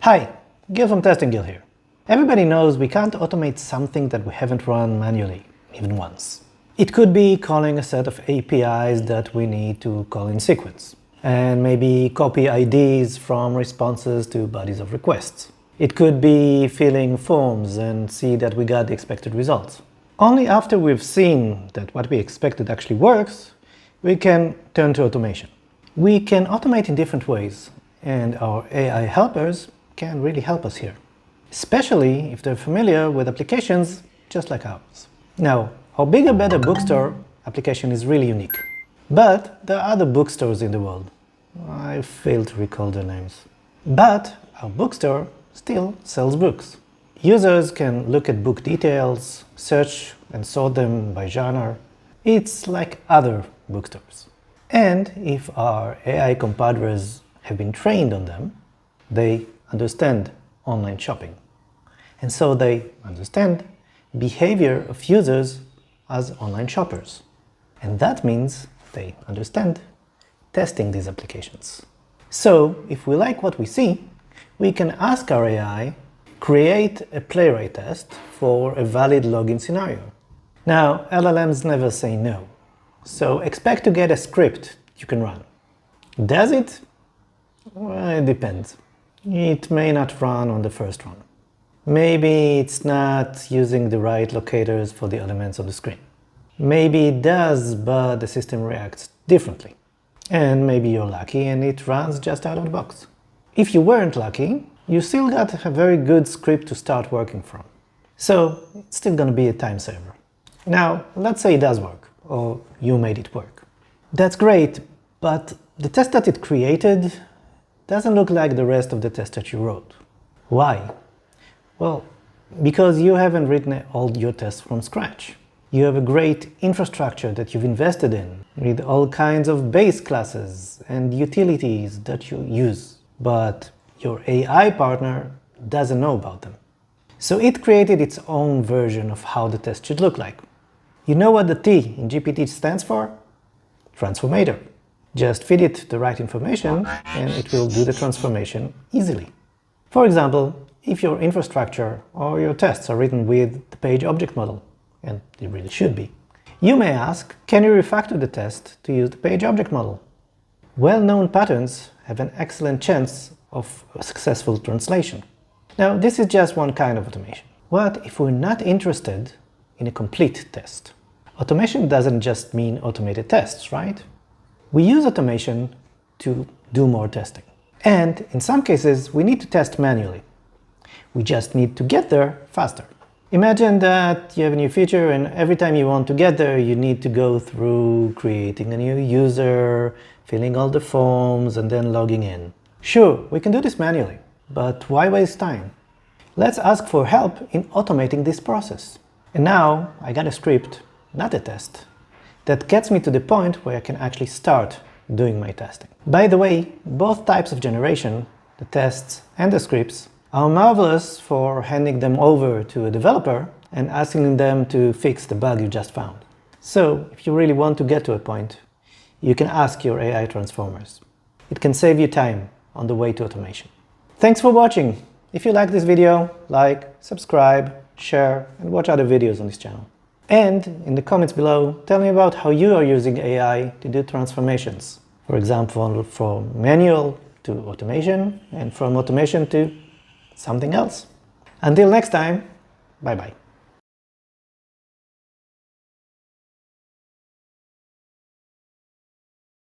Hi, Gil from Testing Gil here. Everybody knows we can't automate something that we haven't run manually, even once. It could be calling a set of APIs that we need to call in sequence, and maybe copy IDs from responses to bodies of requests. It could be filling forms and see that we got the expected results. Only after we've seen that what we expected actually works, we can turn to automation. We can automate in different ways, and our AI helpers can really help us here, especially if they're familiar with applications just like ours. Now, our Bigger Better bookstore application is really unique, but there are other bookstores in the world. I fail to recall their names. But our bookstore still sells books. Users can look at book details, search and sort them by genre. It's like other bookstores. And if our AI compadres have been trained on them, they understand online shopping. And so they understand behavior of users as online shoppers. And that means they understand testing these applications. So if we like what we see, we can ask our AI, create a Playwright test for a valid login scenario. Now, LLMs never say no. So expect to get a script you can run. Does it? Well, it depends. It may not run on the first run. Maybe it's not using the right locators for the elements on the screen. Maybe it does, but the system reacts differently. And maybe you're lucky and it runs just out of the box. If you weren't lucky, you still got a very good script to start working from. So it's still going to be a time saver. Now, let's say it does work, or you made it work. That's great, but the test that it created doesn't look like the rest of the test that you wrote. Why? Well, because you haven't written all your tests from scratch. You have a great infrastructure that you've invested in, with all kinds of base classes and utilities that you use. But your AI partner doesn't know about them. So it created its own version of how the test should look like. You know what the T in GPT stands for? Transformator. Just feed it the right information and it will do the transformation easily. For example, if your infrastructure or your tests are written with the page object model, and they really should be, you may ask, can you refactor the test to use the page object model? Well-known patterns have an excellent chance of a successful translation. Now, this is just one kind of automation. What if we're not interested in a complete test? Automation doesn't just mean automated tests, right? We use automation to do more testing. And in some cases, we need to test manually. We just need to get there faster. Imagine that you have a new feature and every time you want to get there, you need to go through creating a new user, filling all the forms, and then logging in. Sure, we can do this manually, but why waste time? Let's ask for help in automating this process. And now I got a script, not a test, that gets me to the point where I can actually start doing my testing. By the way, both types of generation, the tests and the scripts, are marvelous for handing them over to a developer and asking them to fix the bug you just found. So if you really want to get to a point, you can ask your AI transformers. It can save you time on the way to automation. Thanks for watching. If you like this video, like, subscribe, share, and watch other videos on this channel. And in the comments below, tell me about how you are using AI to do transformations. For example, from manual to automation, and from automation to something else. Until next time, bye-bye.